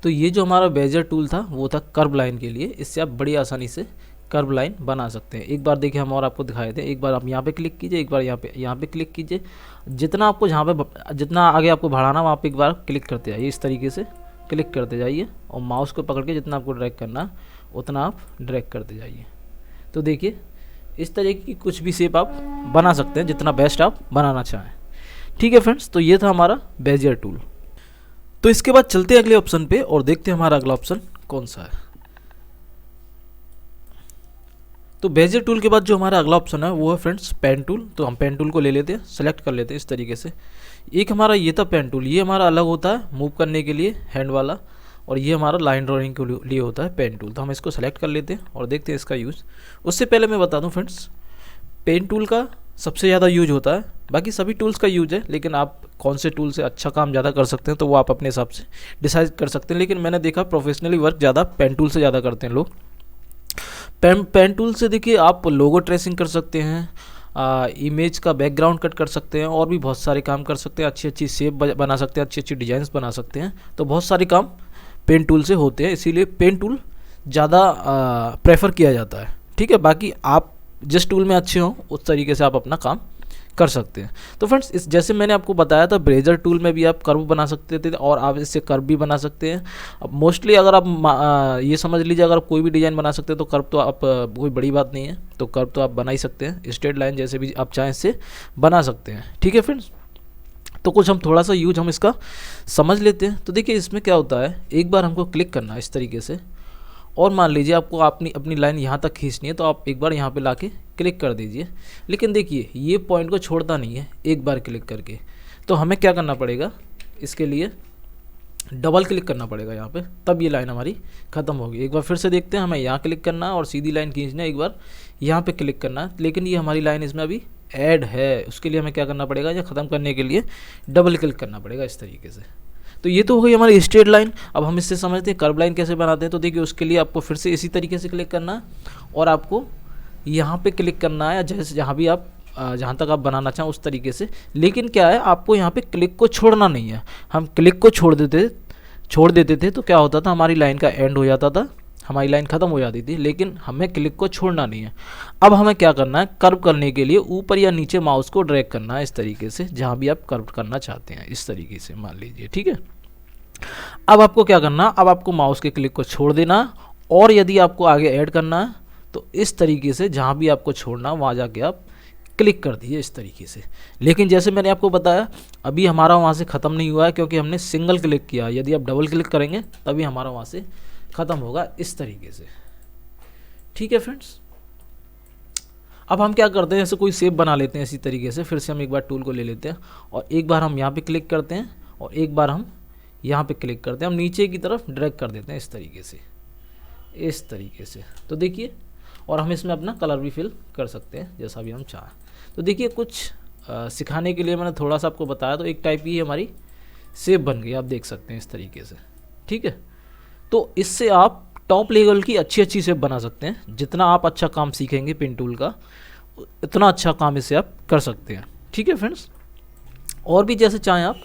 तो ये जो हमारा बेजर टूल था वो था कर्व लाइन के लिए, इससे आप बड़ी आसानी से कर्व लाइन बना सकते हैं। एक बार देखिए हम और आपको दिखाए थे, एक बार आप यहाँ पे क्लिक कीजिए, एक बार यहाँ पे क्लिक कीजिए, जितना आपको जहाँ पे जितना आगे आपको बढ़ाना वहाँ पे एक बार क्लिक करते जाइए, इस तरीके से क्लिक करते जाइए और माउस को पकड़ के जितना आपको ड्रैग करना उतना आप ड्रैग करते जाइए। तो देखिए इस तरीके की कुछ भी शेप आप बना सकते हैं जितना बेस्ट आप बनाना चाहें। ठीक है फ्रेंड्स, तो ये था हमारा बेजियर टूल। तो इसके बाद चलते हैं अगले ऑप्शन पे और देखते हैं हमारा अगला ऑप्शन कौन सा है। तो बेजियर टूल के बाद जो हमारा अगला ऑप्शन है वो है फ्रेंड्स पेन टूल। तो हम पेन टूल को ले लेते हैं, सेलेक्ट कर लेते हैं इस तरीके से। एक हमारा ये था पेन टूल, ये हमारा अलग होता है मूव करने के लिए हैंड वाला, और ये हमारा लाइन ड्राइंग के लिए होता है पेन टूल। तो हम इसको सेलेक्ट कर लेते हैं और देखते हैं इसका यूज़। उससे पहले मैं बता दूं फ्रेंड्स, पेन टूल का सबसे ज़्यादा यूज होता है, बाकी सभी टूल्स का यूज है, लेकिन आप कौन से टूल से अच्छा काम ज़्यादा कर सकते हैं तो वो आप अपने हिसाब से डिसाइड कर सकते हैं। लेकिन मैंने देखा प्रोफेशनली वर्क ज़्यादा पेन टूल से ज़्यादा करते हैं लोग। पेन टूल से देखिए आप लोगो ट्रेसिंग कर सकते हैं, इमेज का बैकग्राउंड कट कर सकते हैं, और भी बहुत सारे काम कर सकते हैं, अच्छी अच्छी शेप बना सकते हैं, अच्छी अच्छी डिज़ाइंस बना सकते हैं। तो बहुत सारे काम पेन टूल से होते हैं, इसीलिए पेन टूल ज़्यादा प्रेफर किया जाता है। ठीक है, बाकी आप जिस टूल में अच्छे हों उस तरीके से आप अपना काम कर सकते हैं। तो फ्रेंड्स इस जैसे मैंने आपको बताया था बेजियर टूल में भी आप कर्व बना सकते थे और आप इससे कर्व भी बना सकते हैं। अब मोस्टली अगर आप ये समझ लीजिए अगर आप कोई भी डिज़ाइन बना सकते हैं तो कर्व तो आप कोई बड़ी बात नहीं है, तो कर्व तो आप बना ही सकते हैं, स्ट्रेट लाइन जैसे भी आप चाहें इससे बना सकते हैं। ठीक है फ्रेंड्स, तो कुछ हम थोड़ा सा यूज हम इसका समझ लेते हैं। तो देखिए इसमें क्या होता है, एक बार हमको क्लिक करना है इस तरीके से, और मान लीजिए आपको अपनी लाइन यहाँ तक खींचनी है तो आप एक बार यहाँ पे लाके क्लिक कर दीजिए। लेकिन देखिए ये पॉइंट को छोड़ता नहीं है एक बार क्लिक करके, तो हमें क्या करना पड़ेगा, इसके लिए डबल क्लिक करना पड़ेगा यहाँ पे, तब ये लाइन हमारी ख़त्म होगी। एक बार फिर से देखते हैं, हमें यहाँ क्लिक करना है और सीधी लाइन खींचना है, एक बार यहाँ पे क्लिक करना है, लेकिन ये हमारी लाइन इसमें अभी ऐड है, उसके लिए हमें क्या करना पड़ेगा, या ख़त्म करने के लिए डबल क्लिक करना पड़ेगा इस तरीके से। तो ये तो हो गई हमारी स्ट्रेट लाइन। अब हम इससे समझते हैं कर्व लाइन कैसे बनाते हैं। तो देखिए उसके लिए आपको फिर से इसी तरीके से क्लिक करना है और आपको यहाँ पे क्लिक करना है, जैसे जहाँ भी आप जहाँ तक आप बनाना चाहें उस तरीके से। लेकिन क्या है, आपको यहाँ पे क्लिक को छोड़ना नहीं है। हम क्लिक को छोड़ देते थे तो क्या होता था, हमारी लाइन का एंड हो जाता था, हमारी लाइन ख़त्म हो जाती थी। लेकिन हमें क्लिक को छोड़ना नहीं है। अब हमें क्या करना है, कर्व करने के लिए ऊपर या नीचे माउस को ड्रैग करना है इस तरीके से, जहाँ भी आप कर्व करना चाहते हैं इस तरीके से मान लीजिए। ठीक है, अब आपको क्या करना, अब आपको माउस के क्लिक को छोड़ देना, और यदि आपको आगे ऐड करना है तो इस तरीके से जहाँ भी आपको छोड़ना वहाँ जाके आप क्लिक कर दीजिए इस तरीके से। लेकिन जैसे मैंने आपको बताया अभी हमारा वहाँ से ख़त्म नहीं हुआ है, क्योंकि हमने सिंगल क्लिक किया। यदि आप डबल क्लिक करेंगे तभी हमारा वहाँ से ख़त्म होगा इस तरीके से। ठीक है फ्रेंड्स, अब हम क्या करते हैं, जैसे कोई शेप बना लेते हैं इसी तरीके से। फिर से हम एक बार टूल को ले लेते हैं और एक बार हम यहाँ पे क्लिक करते हैं और एक बार हम यहाँ पे क्लिक करते हैं, हम नीचे की तरफ ड्रैग कर देते हैं इस तरीके से। तो देखिए, और हम इसमें अपना कलर भी फिल कर सकते हैं जैसा भी हम चाहें। तो देखिए कुछ सिखाने के लिए मैंने थोड़ा सा आपको बताया, तो एक टाइप की हमारी शेप बन गई, आप देख सकते हैं इस तरीके से। ठीक है, तो इससे आप टॉप लेवल की अच्छी शेप बना सकते हैं। जितना आप अच्छा काम सीखेंगे पेन टूल का, इतना अच्छा काम इससे आप कर सकते हैं। ठीक है फ्रेंड्स, और भी जैसे चाहें आप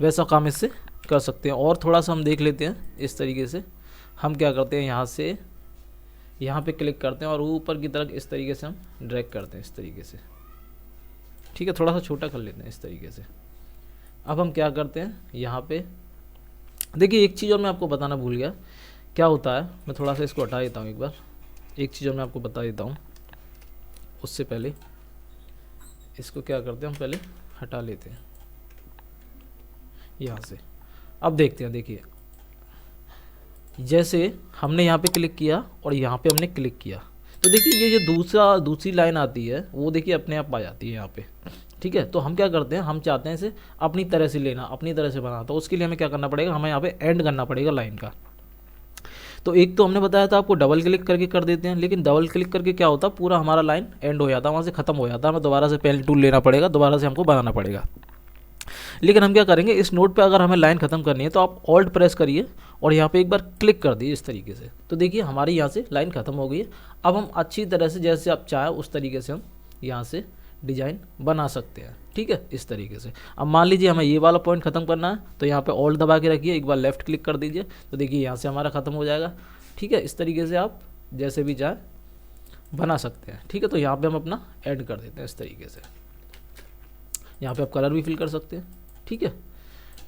वैसा काम इससे कर सकते हैं। और थोड़ा सा हम देख लेते हैं इस तरीके से। हम क्या करते हैं, यहाँ से यहाँ पे क्लिक करते हैं और ऊपर की तरफ इस तरीके से हम ड्रैग करते हैं इस तरीके से। ठीक है, थोड़ा सा छोटा कर लेते हैं इस तरीके से। अब हम क्या करते हैं, यहाँ पे देखिए एक चीज़ और मैं आपको बताना भूल गया, क्या होता है, मैं थोड़ा सा इसको हटा देता हूँ एक बार। एक चीज़ और मैं आपको बता देता हूँ, उससे पहले इसको क्या करते हैं, हम पहले हटा लेते हैं यहाँ से। अब देखते हैं, देखिए जैसे हमने यहाँ पे क्लिक किया और यहाँ पे हमने क्लिक किया, तो तो देखिए ये जो दूसरी लाइन आती है वो देखिए अपने आप आ जाती है यहाँ पे। ठीक है, तो हम क्या करते हैं, हम चाहते हैं इसे अपनी तरह से लेना, अपनी तरह से बनाना, तो उसके लिए हमें क्या करना पड़ेगा, हमें यहाँ पे एंड करना पड़ेगा लाइन का। तो एक तो हमने बताया था आपको डबल क्लिक करके कर देते हैं, लेकिन डबल क्लिक करके क्या होता है, पूरा हमारा लाइन एंड हो जाता है, वहाँ से ख़त्म हो जाता है, हमें दोबारा से पेन टूल लेना पड़ेगा, दोबारा से हमको बनाना पड़ेगा। लेकिन हम क्या करेंगे, इस नोट पे अगर हमें लाइन ख़त्म करनी है तो आप ऑल्ट प्रेस करिए और यहाँ पे एक बार क्लिक कर दीजिए इस तरीके से, तो देखिए हमारी यहाँ से लाइन ख़त्म हो गई है। अब हम अच्छी तरह से जैसे आप चाहें उस तरीके से हम यहाँ से डिज़ाइन बना सकते हैं। ठीक है, इस तरीके से। अब मान लीजिए हमें ये वाला पॉइंट ख़त्म करना है, तो यहाँ पे ऑल्ट दबा के रखिए, एक बार लेफ़्ट क्लिक कर दीजिए, तो देखिए यहाँ से हमारा ख़त्म हो जाएगा। ठीक है, इस तरीके से आप जैसे भी चाहें बना सकते हैं। ठीक है, तो यहाँ पे हम अपना ऐड कर देते हैं इस तरीके से। यहाँ पे आप कलर भी फिल कर सकते हैं। ठीक है,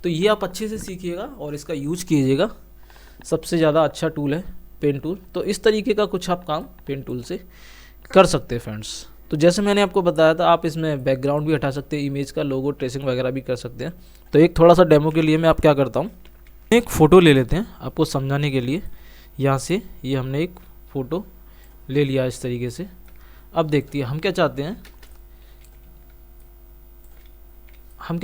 तो ये आप अच्छे से सीखिएगा और इसका यूज कीजिएगा। सबसे ज़्यादा अच्छा टूल है पेन टूल। तो इस तरीके का कुछ आप काम पेन टूल से कर सकते हैं फ्रेंड्स। तो जैसे मैंने आपको बताया था, आप इसमें बैकग्राउंड भी हटा सकते हैं, इमेज का लोगो ट्रेसिंग वगैरह भी कर सकते हैं। तो एक थोड़ा सा डेमो के लिए मैं आप क्या करता हूँ, एक फ़ोटो ले लेते हैं आपको समझाने के लिए। यहाँ से ये हमने एक फ़ोटो ले लिया इस तरीके से। अब देखते हैं हम क्या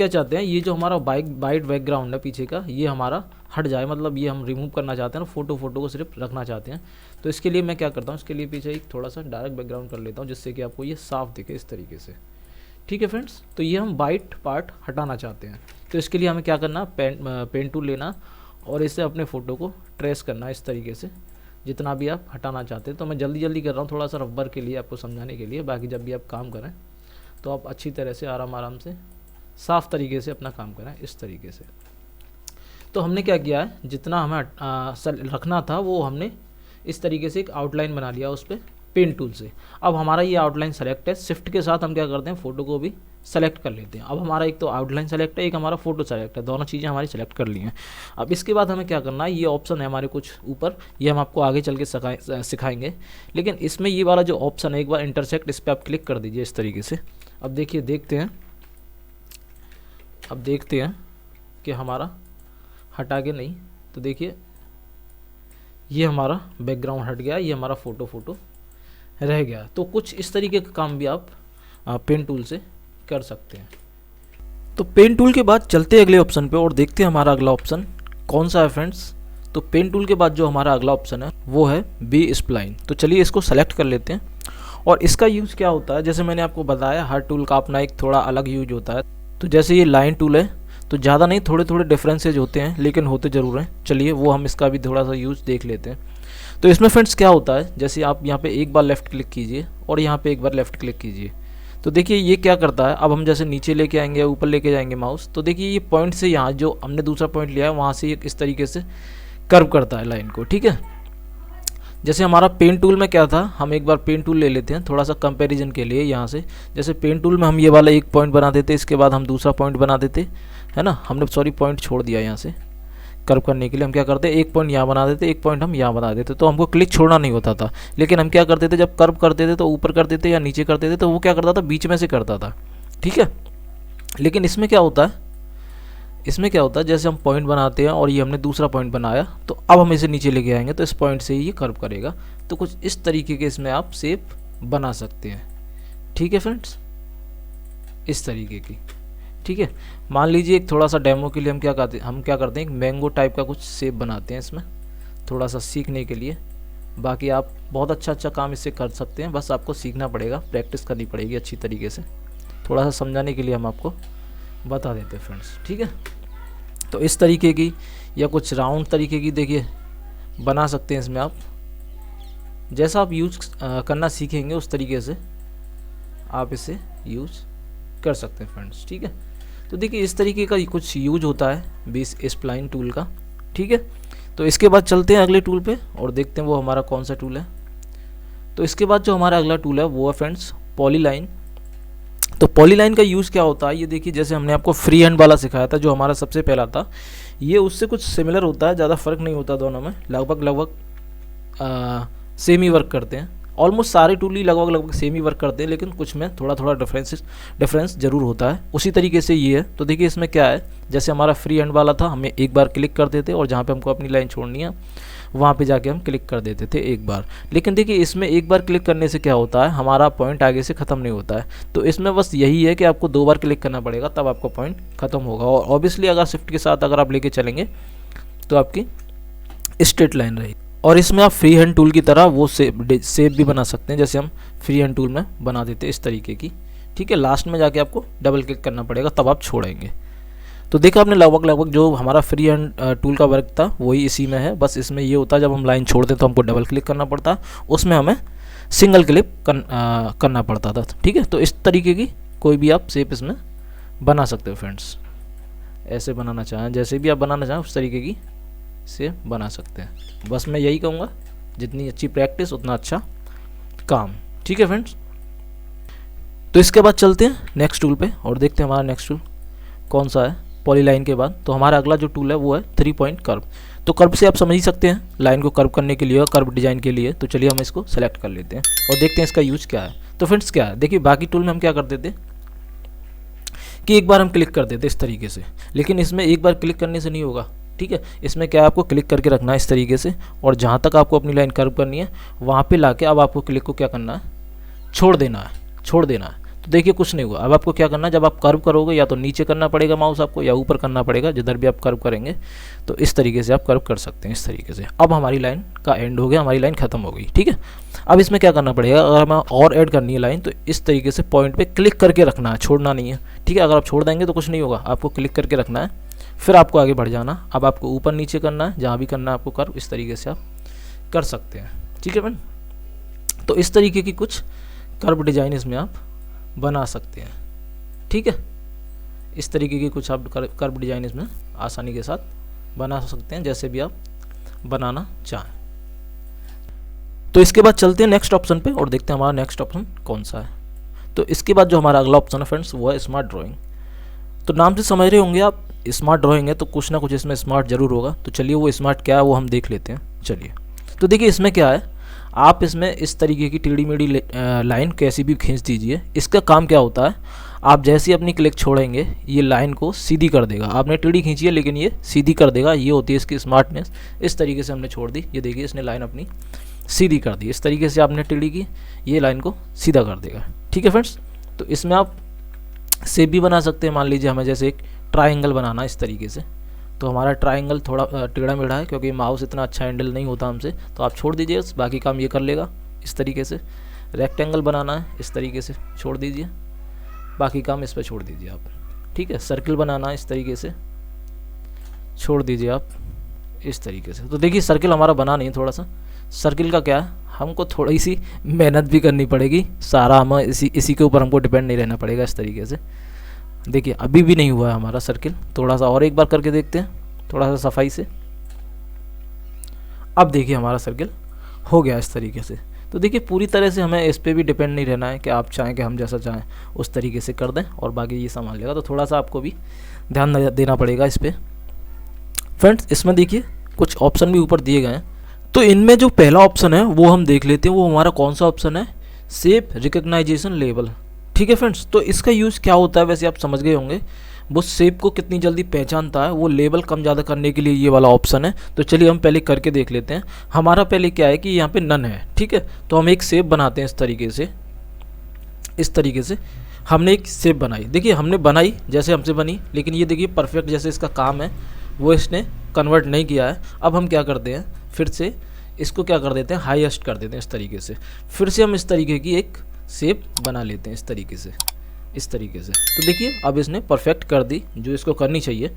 चाहते हैं, ये जो हमारा वाइट बैकग्राउंड है पीछे का, ये हमारा हट जाए, मतलब ये हम रिमूव करना चाहते हैं ना, फ़ोटो को सिर्फ रखना चाहते हैं। तो इसके लिए मैं क्या करता हूँ, इसके लिए पीछे एक थोड़ा सा डार्क बैकग्राउंड कर लेता हूँ, जिससे कि आपको ये साफ दिखे इस तरीके से। ठीक है फ्रेंड्स, तो ये हम वाइट पार्ट हटाना चाहते हैं। तो इसके लिए हमें क्या करना, पेन टूल लेना और इसे अपने फ़ोटो को ट्रेस करना इस तरीके से, जितना भी आप हटाना चाहते हैं। तो मैं जल्दी कर रहा हूँ थोड़ा सा रबर के लिए, आपको समझाने के लिए। बाकी जब भी आप काम करें तो आप अच्छी तरह से आराम से साफ़ तरीके से अपना काम करें इस तरीके से। तो हमने क्या किया है, जितना हमें रखना था वो हमने इस तरीके से एक आउटलाइन बना लिया उस पर पेन टूल से। अब हमारा ये आउटलाइन सेलेक्ट है, शिफ्ट के साथ हम क्या करते हैं, फ़ोटो को भी सेलेक्ट कर लेते हैं। अब हमारा एक तो आउटलाइन सेलेक्ट है, एक हमारा फ़ोटो सेलेक्ट है, दोनों चीज़ें हमारी सेलेक्ट कर ली हैं। अब इसके बाद हमें क्या करना है, ये ऑप्शन है हमारे कुछ ऊपर, ये हम आपको आगे चल के सिखाएंगे। लेकिन इसमें ये वाला जो ऑप्शन है, एक बार इंटरसेक्ट, इस पर आप क्लिक कर दीजिए इस तरीके से। अब देखिए देखते हैं कि हमारा हटा के नहीं, तो देखिए ये हमारा बैकग्राउंड हट गया, ये हमारा फ़ोटो रह गया। तो कुछ इस तरीके का काम भी आप पेन टूल से कर सकते हैं। तो पेन टूल के बाद चलते हैं अगले ऑप्शन पे और देखते हैं हमारा अगला ऑप्शन कौन सा है फ्रेंड्स। तो पेन टूल के बाद जो हमारा अगला ऑप्शन है वो है बी स्प्लाइन। तो चलिए इसको सेलेक्ट कर लेते हैं। और इसका यूज़ क्या होता है, जैसे मैंने आपको बताया, हर टूल का अपना एक थोड़ा अलग यूज होता है। तो जैसे ये लाइन टूल है, तो ज़्यादा नहीं, थोड़े डिफरेंसेज होते हैं, लेकिन होते ज़रूर हैं। चलिए वो हम इसका भी थोड़ा सा यूज़ देख लेते हैं। तो इसमें फ्रेंड्स क्या होता है, जैसे आप यहाँ पे एक बार लेफ़्ट क्लिक कीजिए और यहाँ पे एक बार लेफ़्ट क्लिक कीजिए, तो देखिए ये क्या करता है। अब हम जैसे नीचे लेके आएंगे, ऊपर लेके जाएंगे माउस, तो देखिए ये पॉइंट से यहाँ जो हमने दूसरा पॉइंट लिया है वहाँ से ये इस तरीके से कर्व करता है लाइन को। ठीक है, जैसे हमारा पेन टूल में क्या था, हम एक बार पेन टूल ले लेते हैं थोड़ा सा कंपैरिजन के लिए। यहाँ से जैसे पेन टूल में हम ये वाला एक पॉइंट बना देते, इसके बाद हम दूसरा पॉइंट बना देते, है ना। हमने पॉइंट छोड़ दिया यहाँ से कर्व करने के लिए। हम क्या करते, एक पॉइंट यहाँ बना देते, एक पॉइंट हम यहाँ बना देते, तो हमको क्लिक छोड़ना नहीं होता था। लेकिन हम क्या करते थे, जब कर्व करते थे तो ऊपर करते थे या नीचे करते थे, तो वो क्या करता था, बीच में से करता था। ठीक है, लेकिन इसमें क्या होता है, जैसे हम पॉइंट बनाते हैं और ये हमने दूसरा पॉइंट बनाया, तो अब हम इसे नीचे लेके आएंगे तो इस पॉइंट से ही ये कर्व करेगा। तो कुछ इस तरीके के इसमें आप शेप बना सकते हैं। ठीक है फ्रेंड्स, इस तरीके की। ठीक है, मान लीजिए एक थोड़ा सा डेमो के लिए हम क्या करते हैं, एक मैंगो टाइप का कुछ शेप बनाते हैं इसमें, थोड़ा सा सीखने के लिए। बाकी आप बहुत अच्छा काम इससे कर सकते हैं, बस आपको सीखना पड़ेगा, प्रैक्टिस करनी पड़ेगी अच्छी तरीके से। थोड़ा सा समझाने के लिए हम आपको बता देते हैं फ्रेंड्स। ठीक है, तो इस तरीके की या कुछ राउंड तरीके की देखिए बना सकते हैं इसमें आप। जैसा आप यूज करना सीखेंगे उस तरीके से आप इसे यूज कर सकते हैं फ्रेंड्स। ठीक है, तो देखिए इस तरीके का कुछ यूज होता है बी स्प्लाइन टूल का। ठीक है, तो इसके बाद चलते हैं अगले टूल पे और देखते हैं वो हमारा कौन सा टूल है। तो इसके बाद जो हमारा अगला टूल है वो है फ्रेंड्स पॉलीलाइन। तो पॉलीलाइन का यूज़ क्या होता है, ये देखिए जैसे हमने आपको फ्री हैंड वाला सिखाया था जो हमारा सबसे पहला था, ये उससे कुछ सिमिलर होता है, ज़्यादा फ़र्क नहीं होता दोनों में, लगभग सेम ही वर्क करते हैं। ऑलमोस्ट सारे टूल ही लगभग सेम ही वर्क करते हैं, लेकिन कुछ में थोड़ा डिफरेंस ज़रूर होता है। उसी तरीके से ये है। तो देखिए इसमें क्या है, जैसे हमारा फ्री हैंड वाला था, हमें एक बार क्लिक कर देते और जहाँ पे हमको अपनी लाइन छोड़नी है वहाँ पे जाके हम क्लिक कर देते थे एक बार। लेकिन देखिए इसमें एक बार क्लिक करने से क्या होता है, हमारा पॉइंट आगे से ख़त्म नहीं होता है। तो इसमें बस यही है कि आपको 2 बार क्लिक करना पड़ेगा, तब आपका पॉइंट ख़त्म होगा। और ऑब्वियसली अगर शिफ्ट के साथ अगर आप लेके चलेंगे तो आपकी स्ट्रेट लाइन रहेगी। और इसमें आप फ्री हैंड टूल की तरह वो सेप भी बना सकते हैं, जैसे हम फ्री हैंड टूल में बना देते हैं इस तरीके की, ठीक है। लास्ट में जाके आपको डबल क्लिक करना पड़ेगा, तब आप छोड़ेंगे। तो देखा आपने लगभग जो हमारा फ्री हैंड टूल का वर्क था वही इसी में है। बस इसमें ये होता है जब हम लाइन छोड़ दें तो हमको डबल क्लिक करना पड़ता है, उसमें हमें सिंगल क्लिक करना पड़ता था, ठीक है। तो इस तरीके की कोई भी आप शेप इसमें बना सकते हो फ्रेंड्स। ऐसे बनाना चाहें, जैसे भी आप बनाना चाहें उस तरीके की से बना सकते हैं। बस मैं यही कहूँगा, जितनी अच्छी प्रैक्टिस उतना अच्छा काम, ठीक है फ्रेंड्स। तो इसके बाद चलते हैं नेक्स्ट टूल पे और देखते हैं हमारा नेक्स्ट टूल कौन सा है। पॉलीलाइन के बाद तो हमारा अगला जो टूल है वो है 3 पॉइंट कर्व। तो कर्व से आप समझ ही सकते हैं, लाइन को कर्व करने के लिए और कर्व डिजाइन के लिए। तो चलिए हम इसको सेलेक्ट कर लेते हैं और देखते हैं इसका यूज क्या है। तो फ्रेंड्स क्या है, देखिए बाकी टूल में हम क्या करते थे कि एक बार हम क्लिक कर देते इस तरीके से, लेकिन इसमें एक बार क्लिक करने से नहीं होगा, ठीक है। इसमें क्या है, आपको क्लिक करके रखना है इस तरीके से, और जहाँ तक आपको अपनी लाइन कर्व करनी है वहाँ पे लाके अब आपको क्लिक को क्या करना है, छोड़ देना है। तो देखिए कुछ नहीं हुआ। अब आपको क्या करना है, जब आप कर्व करोगे या तो नीचे करना पड़ेगा माउस आपको, या ऊपर करना पड़ेगा, जिधर भी आप कर्व करेंगे। तो इस तरीके से आप कर्व कर सकते हैं इस तरीके से। अब हमारी लाइन का एंड हो गया, हमारी लाइन खत्म हो गई, ठीक है। अब इसमें क्या करना पड़ेगा, अगर हमें और ऐड करनी है लाइन तो इस तरीके से पॉइंट पे क्लिक करके रखना है, छोड़ना नहीं है, ठीक है। अगर आप छोड़ देंगे तो कुछ नहीं होगा, आपको क्लिक करके रखना है, फिर आपको आगे बढ़ जाना। अब आपको ऊपर नीचे करना है, जहाँ भी करना है आपको कर्व, इस तरीके से आप कर सकते हैं, ठीक है फ्रेंड। तो इस तरीके की कुछ कर्व डिजाइन इसमें आप बना सकते हैं, ठीक है। इस तरीके की कुछ आप कर्व डिजाइन इसमें आसानी के साथ बना सकते हैं, जैसे भी आप बनाना चाहें। तो इसके बाद चलते हैं नेक्स्ट ऑप्शन पे और देखते हैं हमारा नेक्स्ट ऑप्शन कौन सा है। तो इसके बाद जो हमारा अगला ऑप्शन है फ्रेंड्स वो है स्मार्ट ड्राइंग। तो नाम से समझ रहे होंगे आप, स्मार्ट ड्राइंग है तो कुछ ना कुछ इसमें स्मार्ट जरूर होगा। तो चलिए वो स्मार्ट क्या है वो हम देख लेते हैं, चलिए। तो देखिए इसमें क्या है, आप इसमें इस तरीके की टेढ़ी मेढ़ी लाइन कैसी भी खींच दीजिए। इसका काम क्या होता है, आप जैसे ही अपनी क्लिक छोड़ेंगे ये लाइन को सीधी कर देगा। आपने टेढ़ी खींची है लेकिन ये सीधी कर देगा, ये होती है इसकी स्मार्टनेस। इस तरीके से हमने छोड़ दी, ये देखिए इसने लाइन अपनी सीधी कर दी। इस तरीके से आपने टेढ़ी की, ये लाइन को सीधा कर देगा, ठीक है फ्रेंड्स। तो इसमें आप शेप भी बना सकते हैं। मान लीजिए हमें जैसे एक ट्राइंगल बनाना इस तरीके से, तो हमारा ट्राइंगल थोड़ा टेढ़ा मेढ़ा है क्योंकि माउस इतना अच्छा हैंडल नहीं होता हमसे, तो आप छोड़ दीजिए, बाकी काम ये कर लेगा इस तरीके से। रेक्टेंगल बनाना है इस तरीके से, छोड़ दीजिए, बाकी काम इस पर छोड़ दीजिए आप, ठीक है। सर्किल बनाना है इस तरीके से, छोड़ दीजिए आप इस तरीके से। तो देखिए सर्किल हमारा बना नहीं, थोड़ा सा सर्किल का क्या है, हमको थोड़ी सी मेहनत भी करनी पड़ेगी, सारा हम इसी के ऊपर हमको डिपेंड नहीं रहना पड़ेगा इस तरीके से। देखिए अभी भी नहीं हुआ है हमारा सर्किल, थोड़ा सा और एक बार करके देखते हैं थोड़ा सा सफाई से। अब देखिए हमारा सर्किल हो गया इस तरीके से। तो देखिए पूरी तरह से हमें इस पर भी डिपेंड नहीं रहना है कि आप चाहें कि हम जैसा चाहें उस तरीके से कर दें और बाकी ये संभाल लेगा। तो थोड़ा सा आपको भी ध्यान देना पड़ेगा इस पर फ्रेंड्स। इसमें देखिए कुछ ऑप्शन भी ऊपर दिए गए हैं, तो इनमें जो पहला ऑप्शन है वो हम देख लेते हैं। वो हमारा कौन सा ऑप्शन है, शेप रिकग्नाइजेशन लेबल, ठीक है फ्रेंड्स। तो इसका यूज़ क्या होता है, वैसे आप समझ गए होंगे, वो शेप को कितनी जल्दी पहचानता है, वो लेबल कम ज़्यादा करने के लिए ये वाला ऑप्शन है। तो चलिए हम पहले करके देख लेते हैं। हमारा पहले क्या है कि यहाँ पे नन है, ठीक है। तो हम एक शेप बनाते हैं इस तरीके से, इस तरीके से हमने एक शेप बनाई। देखिए हमने बनाई जैसे हमसे बनी, लेकिन ये देखिए परफेक्ट जैसे इसका काम है वो इसने कन्वर्ट नहीं किया है। अब हम क्या करते हैं, फिर से इसको क्या कर देते हैं, हाईएस्ट कर देते हैं इस तरीके से। फिर से हम इस तरीके की एक शेप बना लेते हैं इस तरीके से, इस तरीके से। तो देखिए अब इसने परफेक्ट कर दी जो इसको करनी चाहिए।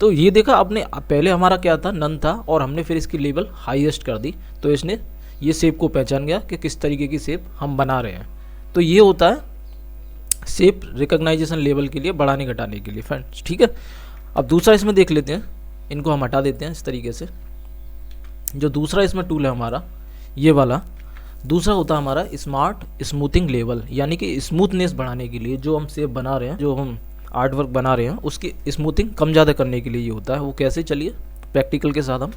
तो ये देखा आपने, पहले हमारा क्या था, नन था, और हमने फिर इसकी लेवल हाईएस्ट कर दी, तो इसने ये शेप को पहचान गया कि किस तरीके की शेप हम बना रहे हैं। तो ये होता है शेप रिकग्नाइजेशन लेवल के लिए, बढ़ाने घटाने के लिए फ्रेंड्स, ठीक है। अब दूसरा इसमें देख लेते हैं, इनको हम हटा देते हैं इस तरीके से। जो दूसरा इसमें टूल है हमारा ये वाला, दूसरा होता है हमारा स्मार्ट स्मूथिंग लेवल, यानी कि स्मूथनेस बढ़ाने के लिए जो हम शेप बना रहे हैं, जो हम आर्ट वर्क बना रहे हैं उसकी स्मूथिंग कम ज़्यादा करने के लिए ये होता है। वो कैसे, चलिए प्रैक्टिकल के साथ हम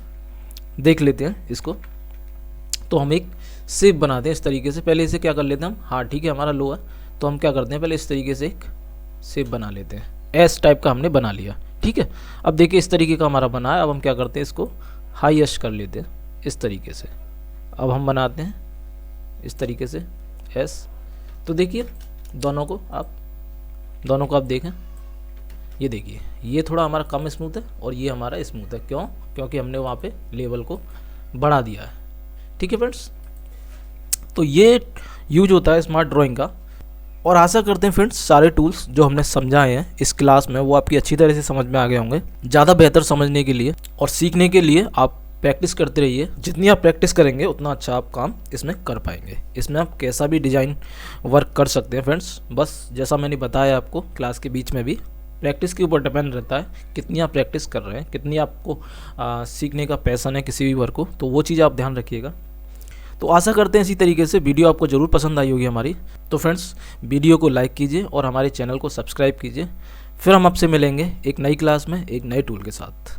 देख लेते हैं इसको। तो हम एक शेप बनाते हैं इस तरीके से, पहले इसे क्या कर लेते हैं हम, हाँ ठीक है हमारा लो है, तो हम क्या करते हैं पहले इस तरीके से एक शेप बना लेते हैं, एस टाइप का हमने बना लिया, ठीक है। अब देखिए इस तरीके का हमारा बना है। अब हम क्या करते हैं, इसको हाईएस्ट कर लेते हैं इस तरीके से। अब हम बनाते हैं इस तरीके से एस। तो देखिए दोनों को आप देखें, ये देखिए ये थोड़ा हमारा कम स्मूथ है और ये हमारा स्मूथ है। क्यों? क्योंकि हमने वहाँ पे लेवल को बढ़ा दिया है। ठीक है फ्रेंड्स, तो ये यूज होता है स्मार्ट ड्राइंग का। और आशा करते हैं फ्रेंड्स सारे टूल्स जो हमने समझाए हैं इस क्लास में वो आपकी अच्छी तरह से समझ में आ गए होंगे। ज़्यादा बेहतर समझने के लिए और सीखने के लिए आप प्रैक्टिस करते रहिए। जितनी आप प्रैक्टिस करेंगे उतना अच्छा आप काम इसमें कर पाएंगे। इसमें आप कैसा भी डिज़ाइन वर्क कर सकते हैं फ्रेंड्स। बस जैसा मैंने बताया आपको क्लास के बीच में भी, प्रैक्टिस के ऊपर डिपेंड रहता है कितनी आप प्रैक्टिस कर रहे हैं, कितनी आपको सीखने का पैशन है किसी भी वर्क को, तो वो चीज़ आप ध्यान रखिएगा। तो आशा करते हैं इसी तरीके से वीडियो आपको ज़रूर पसंद आई होगी हमारी। तो फ्रेंड्स वीडियो को लाइक कीजिए और हमारे चैनल को सब्सक्राइब कीजिए। फिर हम आपसे मिलेंगे एक नई क्लास में एक नए टूल के साथ।